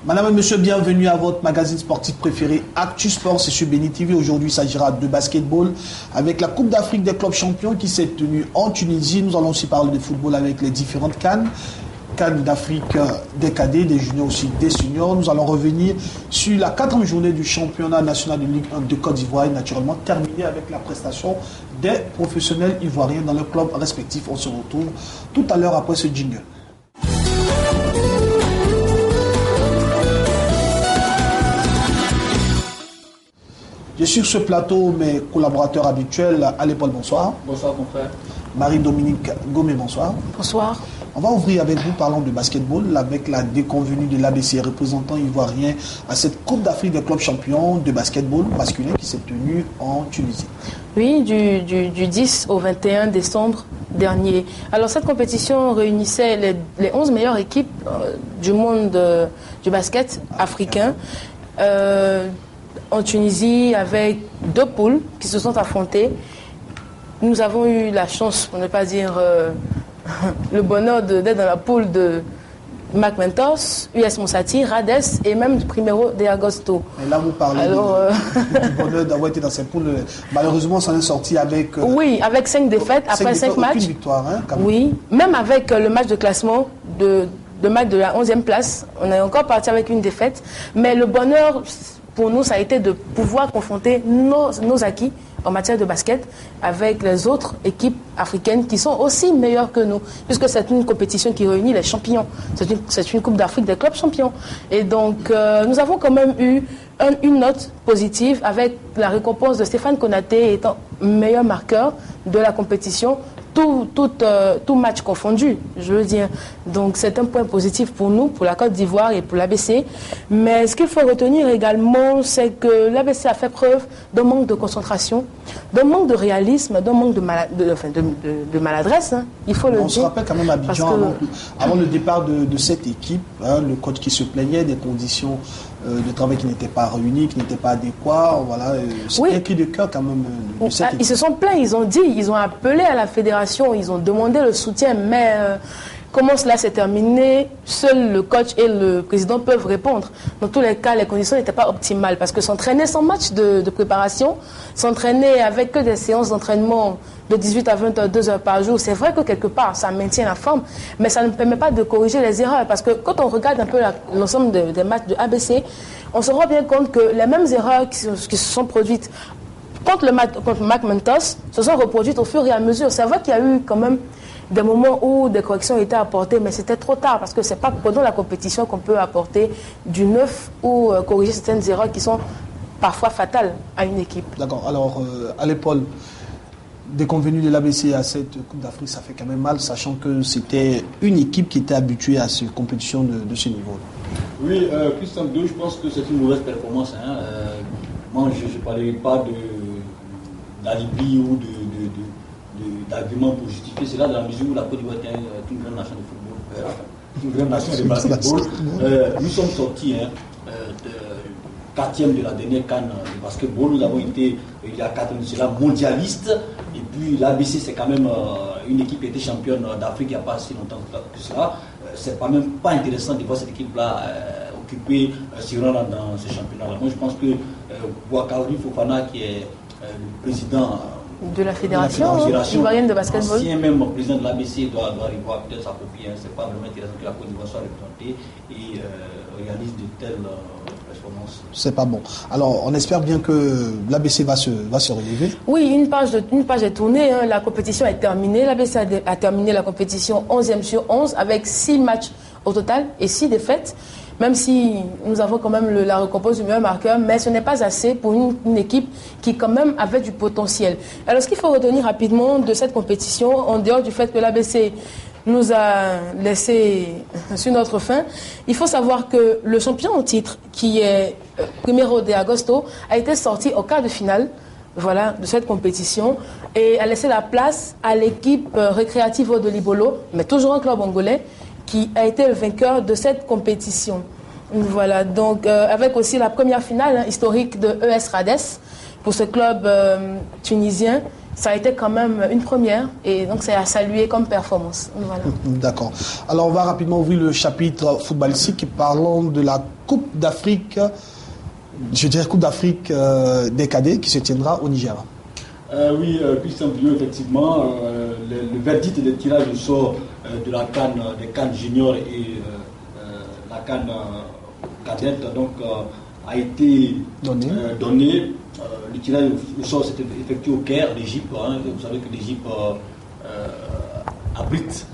Madame et monsieur, bienvenue à votre magazine sportif préféré Actu Sport, c'est sur Béni TV. Aujourd'hui, il s'agira de basketball avec la Coupe d'Afrique des clubs champions qui s'est tenue en Tunisie. Nous allons aussi parler de football avec les différentes CAN d'Afrique des cadets, des juniors aussi, des seniors. Nous allons revenir sur la 4e journée du championnat national de Ligue 1 de Côte d'Ivoire et naturellement terminer avec la prestation des professionnels ivoiriens dans leurs clubs respectifs. On se retrouve tout à l'heure après ce jingle. J'ai sur ce plateau mes collaborateurs habituels. Allez Paul, bonsoir. Bonsoir mon frère. Marie-Dominique Gomé, bonsoir. Bonsoir. On va ouvrir avec vous, parlons de basketball, avec la déconvenue de l'ABC, représentant ivoirien à cette Coupe d'Afrique des clubs champions de basketball masculin qui s'est tenue en Tunisie. Oui, du 10 au 21 décembre dernier. Alors cette compétition réunissait les 11 meilleures équipes du monde du basket africain. En Tunisie, avec 2 poules qui se sont affrontées. Nous avons eu la chance, pour ne pas dire le bonheur d'être dans la poule de McMentos, US Monsati, Rades et même du Primero de Agosto. Et là, vous parlez du bonheur d'avoir été dans ces poules. Malheureusement, on s'en est sorti avec... oui, avec 5 défaites, après 5 matchs. Aucune victoire, hein, quand même. Oui, même avec le match de classement de match de la 11e place, on est encore parti avec une défaite. Mais le bonheur... Pour nous, ça a été de pouvoir confronter nos acquis en matière de basket avec les autres équipes africaines qui sont aussi meilleures que nous, puisque c'est une compétition qui réunit les champions. C'est une Coupe d'Afrique des clubs champions. Et donc, nous avons quand même eu une note positive avec la récompense de Stéphane Konaté étant meilleur marqueur de la compétition. Tout match confondu, je veux dire. Donc c'est un point positif pour nous, pour la Côte d'Ivoire et pour l'ABC. Mais ce qu'il faut retenir également, c'est que l'ABC a fait preuve d'un manque de concentration, d'un manque de réalisme, d'un manque de maladresse, hein. Il faut le dire. On se rappelle quand même Abidjan, avant le départ de cette équipe, hein, le coach qui se plaignait des conditions de travail qui n'étaient pas réunies, qui n'étaient pas adéquats. Voilà, c'est un cri de cœur quand même de cette équipe. Ils se sont plaints, ils ont appelé à la fédération, ils ont demandé le soutien, mais comment cela s'est terminé, seul le coach et le président peuvent répondre. Dans tous les cas, les conditions n'étaient pas optimales parce que s'entraîner sans match de préparation, s'entraîner avec que des séances d'entraînement de 18 à 22 heures par jour, c'est vrai que quelque part, ça maintient la forme, mais ça ne permet pas de corriger les erreurs. Parce que quand on regarde un peu l'ensemble des matchs de ABC, on se rend bien compte que les mêmes erreurs qui se sont produites contre McMentos se sont reproduites au fur et à mesure. C'est vrai qu'il y a eu quand même des moments où des corrections étaient apportées, mais c'était trop tard, parce que ce n'est pas pendant la compétition qu'on peut apporter du neuf ou corriger certaines erreurs qui sont parfois fatales à une équipe. D'accord. Alors, à l'épaule, déconvenue de l'ABC à cette Coupe d'Afrique, ça fait quand même mal, sachant que c'était une équipe qui était habituée à ces compétitions de ce niveau. Oui, Christian II, je pense que c'est une mauvaise performance. Hein. Moi, je ne parlais pas d'alibi ou d'arguments pour justifier cela, dans la mesure où la Côte d'Ivoire est une grande nation de football, une grande nation de basketball. Nous sommes sortis 4e de la dernière CAN de basketball. Nous avons été, il y a 4 ans de cela, mondialistes. Et puis l'ABC, c'est quand même une équipe qui était championne d'Afrique il n'y a pas si longtemps que cela. C'est même pas intéressant de voir cette équipe-là occuper ce rang dans ce championnat-là. Moi, je pense que Boakari Fofana, qui est le président de la fédération ivoirienne de basketball, ancien même président de l'ABC, doit revoir peut-être sa copie. Hein. C'est pas vraiment intéressant que la Côte d'Ivoire soit représentée et réalise de telles performances. C'est pas bon. Alors, on espère bien que l'ABC va se relever. Oui, une page est tournée. Hein. La compétition est terminée. L'ABC a terminé la compétition 11e sur 11 avec 6 matchs au total et 6 défaites. même si nous avons quand même la récompense du meilleur marqueur, mais ce n'est pas assez pour une équipe qui quand même avait du potentiel. Alors ce qu'il faut retenir rapidement de cette compétition, en dehors du fait que l'ABC nous a laissé sur notre faim, il faut savoir que le champion au titre, qui est Primero de Agosto, a été sorti au quart de finale de cette compétition et a laissé la place à l'équipe Recreativo de Libolo, mais toujours un club angolais, qui a été le vainqueur de cette compétition. Voilà, donc avec aussi la première finale historique de ES Rades pour ce club tunisien, ça a été quand même une première et donc c'est à saluer comme performance. Voilà. D'accord. Alors on va rapidement ouvrir le chapitre footballistique parlant de la Coupe d'Afrique, je dirais Coupe d'Afrique des cadets qui se tiendra au Nigeria. Oui, Christian Billot, effectivement, le verdict et le tirage au sort de la CAN, des CAN juniors et la CAN cadette donc, a été donné. Le tirage au sort s'était effectué au Caire, l'Égypte. Vous savez que l'Égypte abrite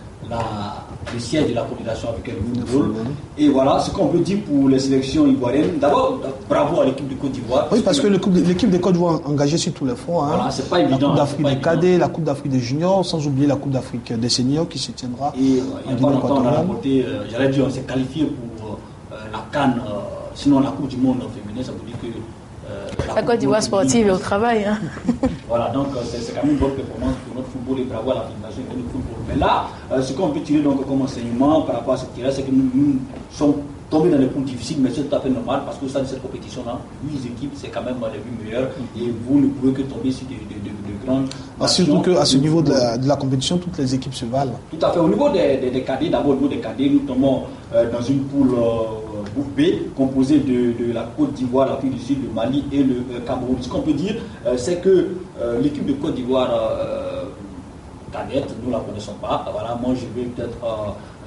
le siège de la Confédération africaine de football. Et voilà ce qu'on peut dire pour les sélections ivoiriennes. D'abord, bravo à l'équipe de Côte d'Ivoire. Oui, parce que l'équipe de Côte d'Ivoire est engagée sur tous les fronts. Voilà, c'est pas évident. La Coupe d'Afrique des cadets, la Coupe d'Afrique des juniors, sans oublier la Coupe d'Afrique des seniors qui se tiendra. Et il n'y a pas longtemps, on a remporté, j'allais dire, on s'est qualifié pour la CAN, sinon la Coupe du monde féminin, ça veut dire que. La Côte d'Ivoire sportive est au travail. Hein. Voilà, donc c'est quand même une bonne performance pour notre football et bravo à la Fédération de football. Mais là, ce qu'on peut tirer donc comme enseignement par rapport à ce tirage, c'est que nous sommes tombés dans des points difficiles, mais c'est tout à fait normal parce que ça, de cette compétition-là, 8 équipes, c'est quand même les 8 meilleures et vous ne pouvez que tomber sur de grandes. Surtout qu'à ce niveau de la compétition, toutes les équipes se valent. Tout à fait. Au niveau des cadets, d'abord au niveau des cadets, nous tombons dans une poule groupe B composée de la Côte d'Ivoire, l'Afrique du Sud, le Mali et le Cameroun. Ce qu'on peut dire, c'est que l'équipe de Côte d'Ivoire cadette, nous ne la connaissons pas. Voilà, moi je vais peut-être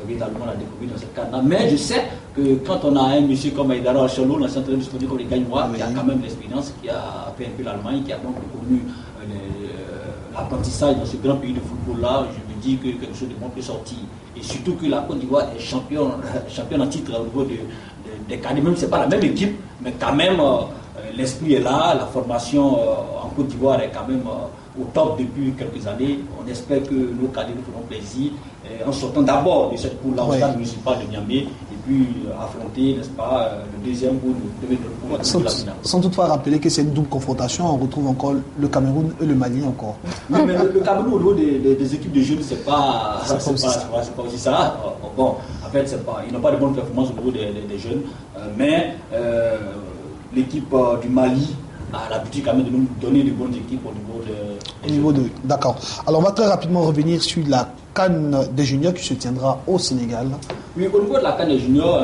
véritablement la découvrir dans cette cadre-là. Mais je sais que quand on a un monsieur comme Aïdara Achalou, l'ancien entraîneur du comme les Gagnois, qui a quand même l'expérience, qui a fait un peu l'Allemagne, qui a donc connu l'apprentissage dans ce grand pays de football-là, je me dis que quelque chose de bon peut sortir. Et surtout que la Côte d'Ivoire est championne en titre au niveau des cadets, même si ce n'est pas la même équipe, mais quand même l'esprit est là, la formation en Côte d'Ivoire est quand même au top depuis quelques années. On espère que nos cadets nous feront plaisir en sortant d'abord de cette poule-là au stade municipal de Niamey et puis affronter, n'est-ce pas, le deuxième poule, sans toutefois rappeler que c'est une double confrontation, on retrouve encore le Cameroun et le Mali encore. Oui, mais le Cameroun au niveau des équipes de jeunes, c'est pas aussi ça. Bon, en fait, ils n'ont pas de bonnes performances au niveau des jeunes, mais l'équipe du Mali a l'habitude quand même de nous donner de bonnes équipes au niveau de... D'accord. Alors on va très rapidement revenir sur la CAN des juniors qui se tiendra au Sénégal. Oui, au niveau de la CAN des juniors,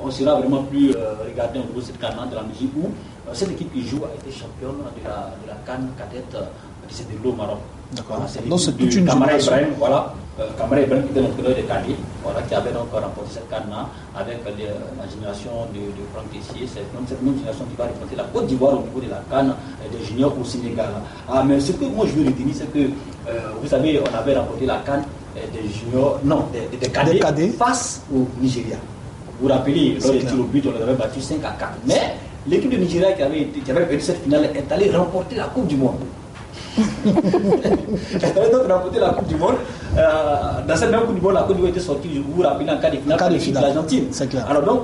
on sera vraiment plus regardé au niveau de cette CAN de la musique où cette équipe qui joue a été championne de la CAN cadette qui s'est déroulée au Maroc. D'accord. Voilà, donc c'est toute une Camara Ibrahim, voilà. Camara Ibrahim qui était l'entraîneur des cadets, voilà, qui avait donc remporté cette CAN-là avec la génération de Franck Tessier. C'est cette même génération qui va représenter la Côte d'Ivoire au niveau de la CAN des juniors au Sénégal. Mais ce que moi je veux retenir, c'est que vous savez, on avait remporté la CAN des juniors, non, des cadets face au Nigeria. Vous vous rappelez, lors des tirs au but, on les avait battus 5-4. Mais l'équipe de Nigeria qui avait perdu cette finale est allée remporter la Coupe du Monde. Elle avait donc remporté la Coupe du Monde. Dans cette même Coupe du Monde, la Coupe du Monde était sortie, vous vous rappelez, en quart de finale par l'équipe de l'Argentine. C'est clair. Alors donc,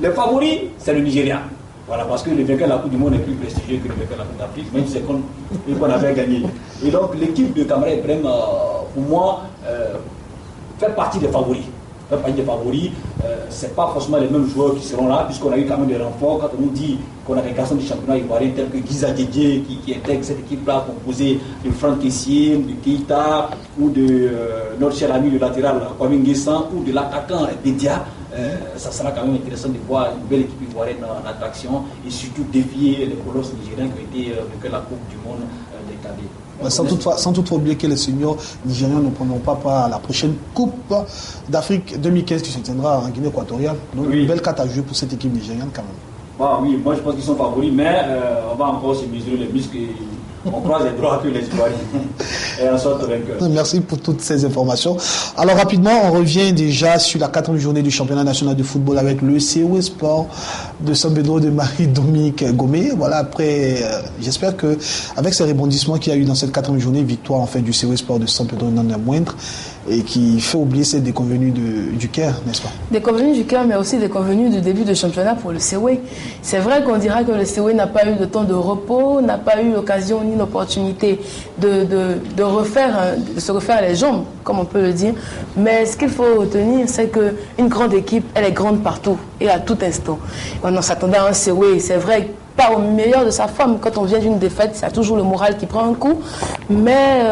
les favoris, c'est le Nigeria. Voilà, parce que le vainqueur de la Coupe du Monde est plus prestigieux que le vainqueur de la Coupe d'Afrique, même si c'est qu'on avait gagné. Et donc, l'équipe de Camara Ibrahim, pour moi, fait partie des favoris. C'est pas forcément les mêmes joueurs qui seront là, puisqu'on a eu quand même des renforts. Quand on nous dit qu'on a des garçons du championnat ivoirien tels que Giza Didier qui intègre cette équipe-là composée de Franck Tessier, de Keita ou de notre cher ami le latéral Kwame Nguessan ou de l'attaquant Bedia, ça sera quand même intéressant de voir une belle équipe ivoirienne en attraction et surtout défier les colosses nigériens qui ont été vainqueurs de la Coupe du Monde des cadets. Sans toutefois oublier que les seniors nigériens ne prendront pas part à la prochaine Coupe d'Afrique 2015 qui se tiendra en Guinée équatoriale. Donc une belle carte à jouer pour cette équipe nigérienne quand même. Oui, moi je pense qu'ils sont favoris, mais on va encore se mesurer les muscles. On croise les droits que les Ivoiriens et en sorte vainqueur. Merci pour toutes ces informations. Alors rapidement, on revient déjà sur la 4e journée du championnat national de football avec le COE Sport de San Pedro de Marie-Dominique Gomé. Voilà, après, j'espère que avec ces rebondissements qu'il y a eu dans cette 4e journée, victoire en fait du COE Sport de San Pedro n'en est moindre et qui fait oublier ces déconvenues du Caire, n'est-ce pas? Déconvenues du Caire, mais aussi déconvenues du début de championnat pour le COE. C'est vrai qu'on dira que le COE n'a pas eu de temps de repos, n'a pas eu l'occasion ni l'opportunité de se refaire les jambes, comme on peut le dire. Mais ce qu'il faut retenir, c'est qu'une grande équipe, elle est grande partout et à tout instant. On s'attendait à un COE, c'est vrai, pas au meilleur de sa forme. Quand on vient d'une défaite, c'est toujours le moral qui prend un coup. Mais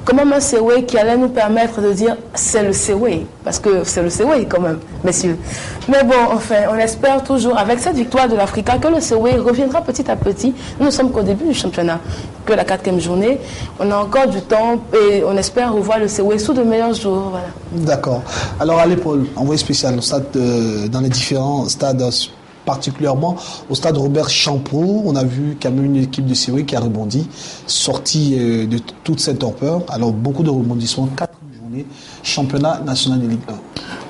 quand même un COE qui allait nous permettre de dire c'est le COE, parce que c'est le COE quand même, messieurs. Mais bon, enfin, on espère toujours, avec cette victoire de l'Africa, que le COE reviendra petit à petit. Nous ne sommes qu'au début du championnat, que la 4e journée. On a encore du temps et on espère revoir le COE sous de meilleurs jours. Voilà. D'accord. Alors à l'épaule, envoyé spécial au stade, dans les différents stades, particulièrement au stade Robert Champeau, on a vu quand même une équipe de COE qui a rebondi, sortie de toute cette torpeur. Alors beaucoup de rebondissements, 4 journées, championnat national de Ligue 1.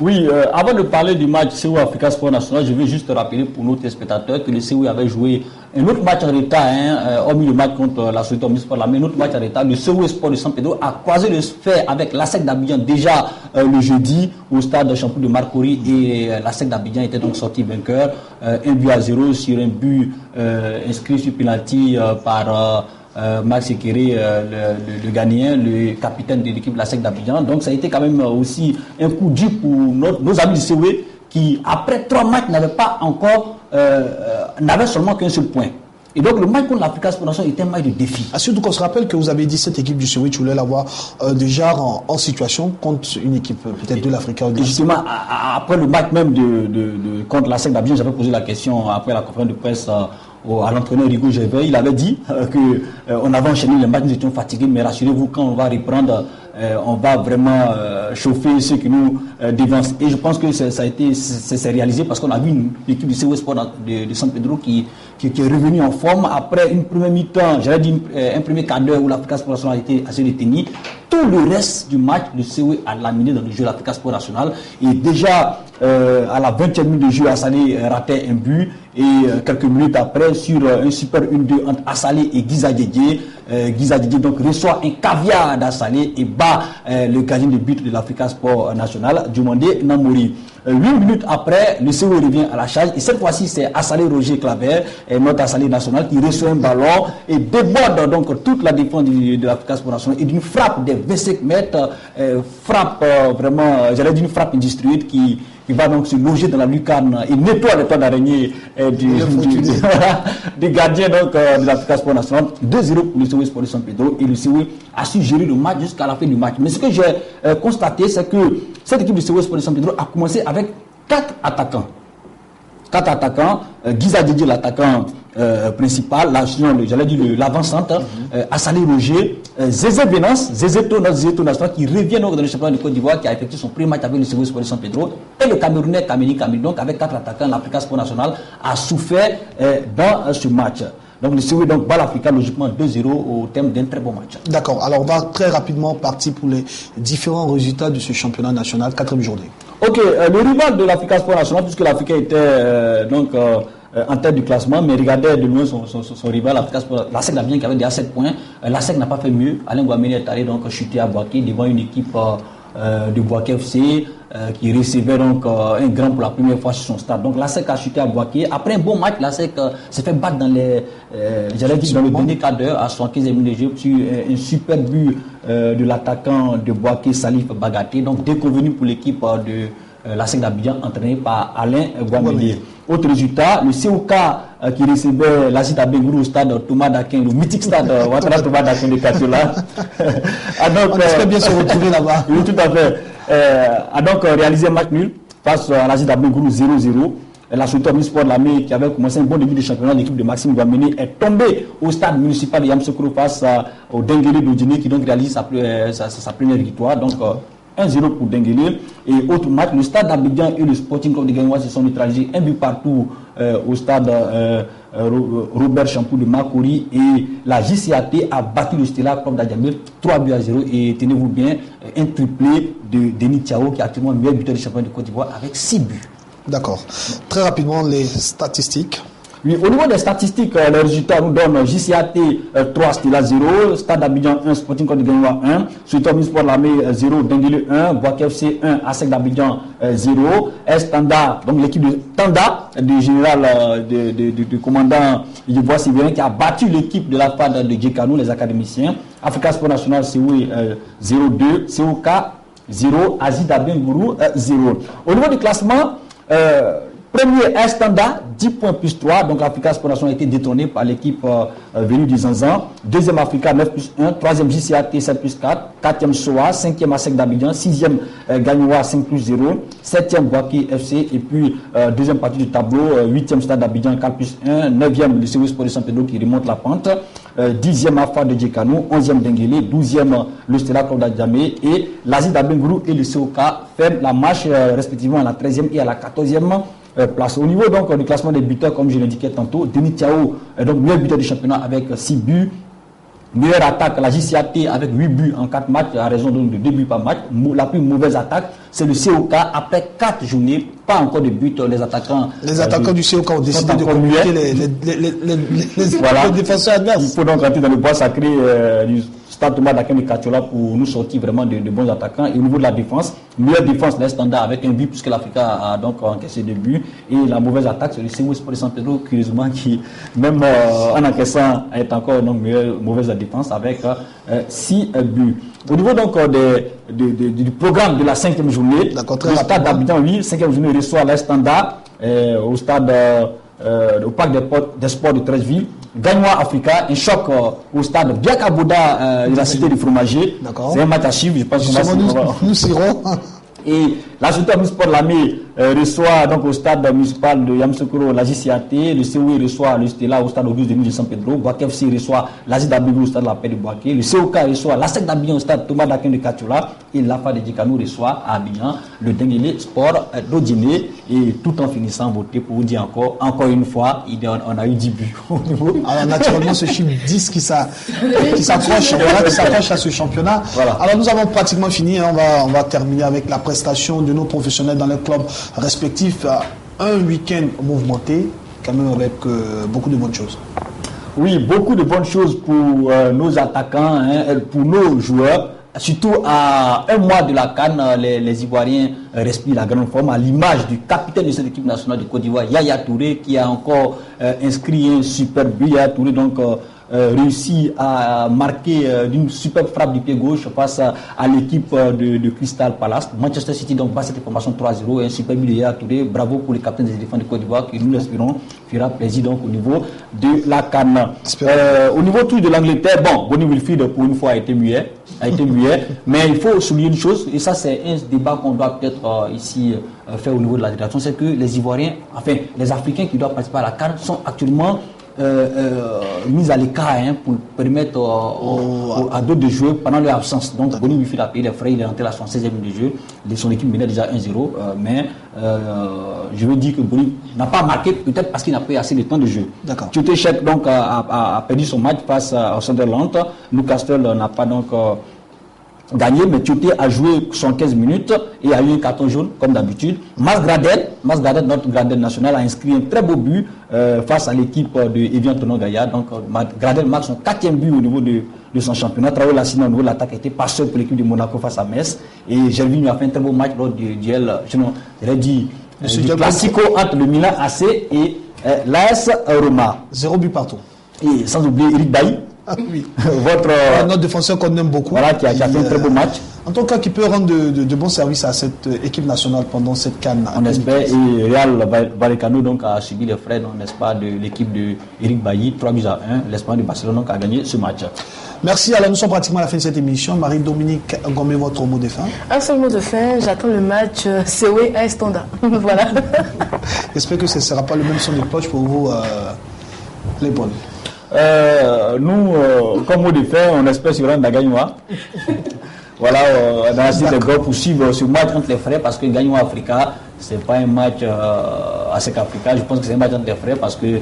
Oui, avant de parler du match COE Africa Sport National, je vais juste rappeler pour nos téléspectateurs que le COE avait joué un autre match en retard, hormis le match contre la Société Omnisport, mais un autre match en retard. Le COE Sport de San Pedro a croisé le fer avec la SEC d'Abidjan déjà le jeudi au stade Champeau de Marcory et la SEC d'Abidjan était donc sorti vainqueur, 1-0 sur un but inscrit sur penalty par Max Ekere, le Ghanéen, le capitaine de l'équipe de la SEC d'Abidjan. Donc ça a été quand même aussi un coup dur pour nos amis du COE qui, après 3 matchs, n'avaient seulement qu'un seul point. Et donc le match contre l'Africa Sport National était un match de défi. Surtout qu'on se rappelle que vous avez dit cette équipe du COE, tu voulais l'avoir déjà en situation contre une équipe peut-être de l'Africa. Justement, après le match même contre la SEC d'Abidjan, j'avais posé la question après la conférence de presse à l'entraîneur Rigo Gervais. Il avait dit qu'on avait enchaîné les matchs, nous étions fatigués, mais rassurez-vous, quand on va reprendre, on va vraiment chauffer ceux qui nous dévancent. Et je pense que ça a été réalisé parce qu'on a vu une équipe du COE Sport de San Pedro qui est revenue en forme après une première mi-temps, j'allais dire un premier quart d'heure où l'Africa Sport National a été assez détenu. Tout le reste du match, le COE a laminé dans le jeu de l'Africa Sport National. Et déjà, à la 20e minute de jeu, Assalé ratait un but. Et quelques minutes après, sur un super 1-2 entre Assalé et Giza Didier, donc reçoit un caviar d'Assalé et bat le gardien de but de l'Africa Sport National, Diomandé Namori. 8 minutes après, le COE revient à la charge et cette fois-ci c'est Assalé Roger Claver, notre Assalé national, qui reçoit un ballon et déborde donc toute la défense de l'Africa Sport National et d'une frappe de 25 mètres, frappe vraiment, j'allais dire une frappe industrielle qui va donc se loger dans la lucarne et nettoie les toits d'araignée du gardien donc, de l'Africa Sport National. 2-0 pour le COE Sport de San Pedro et le COE a su gérer le match jusqu'à la fin du match. Mais ce que j'ai constaté, c'est que cette équipe du COE Sport de San Pedro a commencé avec 4 attaquants. 4 attaquants, Giza Didier, l'attaquant principal, j'allais dire l'avant-centre, Assalé Roger, Zézé Venance, Zézé Tonas qui revient dans le championnat de Côte d'Ivoire, qui a effectué son premier match avec le COE Sport de San Pedro, et le Camerounais Kameni Kameni. Donc avec 4 attaquants, l'Africa Sport National a souffert dans ce match. Donc le COE bat l'Africa logiquement 2-0 au terme d'un très bon match. D'accord, alors on va très rapidement partir pour les différents résultats de ce championnat national, 4e journée. Ok, le rival de l'Africa Sport National, puisque l'Africa était en tête du classement, mais regardez de loin son rival, la SEC d'Abidjan qui avait déjà 7 points. La SEC n'a pas fait mieux. Alain Guameni est allé donc chuter à Boaké devant une équipe de Boaké FC qui recevait donc un grand pour la première fois sur son stade. Donc la SEC a chuté à Boaké. Après un bon match, la SEC s'est fait battre dans le dernier quart d'heure à 75e minute de jeu sur un super but de l'attaquant de Boaké, Salif Bagaté. Donc déconvenu pour l'équipe de la SEC d'Abidjan entraînée par Alain Guameni. Autre résultat, le COK qui recevait l'Azita Bengourou au stade Thomas Dakin, le mythique stade Ouattara Thomas Dakin de Katola. On espère bien se retrouver là-bas. Oui, tout à fait. A donc réalisé un match nul face à l'Azita Bengourou 0-0. La Société Omnisport de Lamé, qui avait commencé un bon début de championnat, l'équipe de Maxime Guameni est tombée au stade municipal de Yamoussoukro face au Denguélé d'Odjiné qui donc réalise sa première victoire. Donc 1-0 pour Denguélé. Et autre match, le stade d'Abidjan et le Sporting Club de Guingamp se sont neutralisés un but partout au stade Robert Champou de Makori, et la JCAT a battu le Stella Club d'Adjamé 3-0, et tenez-vous bien, un triplé de Denis Thiao qui est actuellement le meilleur buteur du championnat de Côte d'Ivoire avec 6 buts. D'accord. Très rapidement, les statistiques. Oui, au niveau des statistiques, les résultats nous donnent JCAT 3, Stella 0, Stade d'Abidjan 1, Sporting Côte d'Ivoire 1, Sultan Sport Lamé 0, Dendele 1, Boaké FC 1, ASEC d'Abidjan 0, Estanda, donc l'équipe de Tanda, du général, du commandant Yvois Sylvain, qui a battu l'équipe de la FAD de Djekanou, les académiciens, Africa Sport National COE 0-2, COK 0, Azid Abengourou 0. Au niveau du classement, premier Estanda, 10 points plus 3, donc Africa Sport National a été détourné par l'équipe venue du Zanzan. Deuxième Africa, 9 plus 1. Troisième JCAT, 7 plus 4. Quatrième SOA, cinquième ASEC d'Abidjan. Sixième Gagnoa, 5 plus 0. Septième Boaké FC. Et puis, deuxième partie du tableau, huitième Stade d'Abidjan, 4 plus 1. Neuvième, le Service Sport de San Pedro qui remonte la pente. Dixième AFA de Djekanou. Onzième Dengele. Douzième, le Stella Club d'Adjamé. Et l'Asie d'Abengourou et le COK ferment la marche respectivement à la 13e et à la 14e. Place. Au niveau donc du classement des buteurs, comme je l'indiquais tantôt, Denis Thiao est donc meilleur buteur du championnat avec 6 buts. Meilleure attaque, la JCAT avec 8 buts en 4 matchs, à raison donc de 2 buts par match. La plus mauvaise attaque, c'est le COK. Après 4 journées, pas encore de buts. Les attaquants du COK ont décidé de communiquer les défenseurs adverses. Il faut donc rentrer dans le bois sacré du Stade Thomas d'Akem de Katiola pour nous sortir vraiment de bons attaquants. Et au niveau de la défense, meilleure défense, les standards avec un but, puisque l'Africa a donc encaissé 2 buts. Et la mauvaise attaque, c'est le COE Sport de San Pedro, curieusement, qui, même en encaissant, est encore donc mauvaise défense avec 6 buts. Au niveau donc du programme de la 5e journée, le Stade d'Abidjan, oui, 5e journée reçoit les standards au stade au parc des sports de Treichville. Gagnoa Africa, un choc au stade Biakaboda de la cité du fromager. C'est un match à suivre, je pense que nous serons. Et la Société Sport Lamé reçoit donc au stade municipal de Yamoussoukro la JCAT, le COE reçoit le Stella au stade Auguste Denis de San Pedro, Boaké FC reçoit l'Asie d'Abidjan au stade de la Paix de Boaké, le COK reçoit l'ASEC d'Abidjan au stade Thomas d'Aquin de Katiola et l'AFA de Djekanou reçoit à Abidjan le Dengele Sport d'Odjiné. Et tout en finissant voter pour vous dire encore une fois, on a eu 10 buts au niveau. Alors naturellement ce chiffre 10 qui s'accroche à ce championnat. Voilà. Alors nous avons pratiquement fini, on va terminer avec la prestation de nos professionnels dans les clubs respectifs. Un week-end mouvementé, quand même avec beaucoup de bonnes choses. Oui, beaucoup de bonnes choses pour nos attaquants, pour nos joueurs. Surtout à un mois de la CAN, les Ivoiriens respirent la grande forme, à l'image du capitaine de cette équipe nationale de Côte d'Ivoire, Yaya Touré, qui a encore inscrit un super but. Yaya Touré donc réussi à marquer d'une superbe frappe du pied gauche face à l'équipe de Crystal Palace. Manchester City donc bat cette formation 3-0, un super but de Yaya Touré. Bravo pour les capitaines des éléphants de Côte d'Ivoire qui, nous l'espérons, fera plaisir donc au niveau de la CAN. Au niveau tout de l'Angleterre, bon, Bonnie Wilfried pour une fois a été muet, mais il faut souligner une chose, et ça c'est un débat qu'on doit peut-être ici faire au niveau de la fédération, c'est que les Ivoiriens, enfin les Africains qui doivent participer à la CAN sont actuellement mis à l'écart pour permettre à d'autres de jouer pendant leur absence. Donc Bonnie Wilfried a payé les frais, il est rentré à son 16e minute de jeu, son équipe menait déjà 1-0, mais je veux dire que Bonnie n'a pas marqué, peut-être parce qu'il n'a pas eu assez de temps de jeu. Tioté Cheick donc a perdu son match face au Sunderland. Newcastle n'a pas donc gagné, mais Tioté a joué 75 minutes et a eu un carton jaune comme d'habitude. Mas Gradel, notre Gradel national, a inscrit un très beau but face à l'équipe de Evian Tonon Gaillard. Donc Gradel marque son 4e but au niveau de son championnat. Traoré Lassina au niveau de l'attaque était passeur pour l'équipe de Monaco face à Metz. Et Gervinho a fait un très beau match lors du duel, du classico entre le Milan AC et l'AS Roma. 0 but partout. Et sans oublier Eric Bailly. Oui. Notre défenseur qu'on aime beaucoup. Voilà, qui a fait un très beau match. En tout cas, qui peut rendre de bons services à cette équipe nationale pendant cette CAN. On espère. Et Real Vallecano donc a subi les frais, n'est-ce pas, de l'équipe de Eric Bailly, 3-1. L'Espagne de Barcelone donc a gagné ce match. Merci. Alors nous sommes pratiquement à la fin de cette émission. Marie-Dominique Gomé, votre mot de fin. Un seul mot de fin. J'attends le match COE à Estanda. Voilà. J'espère que ce ne sera pas le même son de cloche pour vous, les bonnes. Nous, comme mot de fin, on espère sur un Gagnoa. voilà, dans la cité de Go pour suivre ce match entre les frères parce que Gagnons Africa, c'est pas un match à SEC Africa, je pense que c'est un match entre les frères parce que,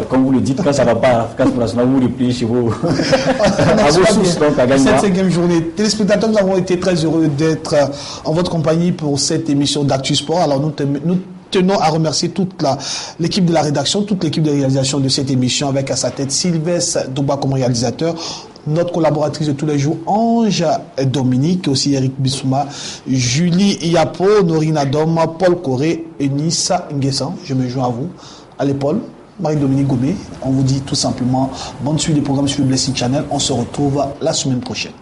comme vous le dites, quand ça va pas à Africa Sport National, vous repliez chez vous à vos sources, donc à Gagnons. Cette 5e journée, téléspectateurs, nous avons été très heureux d'être en votre compagnie pour cette émission d'Actu Sport. Alors nous tenons à remercier toute l'équipe de la rédaction, toute l'équipe de réalisation de cette émission avec à sa tête Sylvestre Douba comme réalisateur, notre collaboratrice de tous les jours, Ange Dominique, aussi Eric Bissouma, Julie Iapo, Norina Dom, Paul Coré et Nissa Nguessan. Je me joins à vous, à l'épaule. Marie-Dominique Gobé, on vous dit tout simplement bonne suite des programmes sur le Blessing Channel. On se retrouve la semaine prochaine.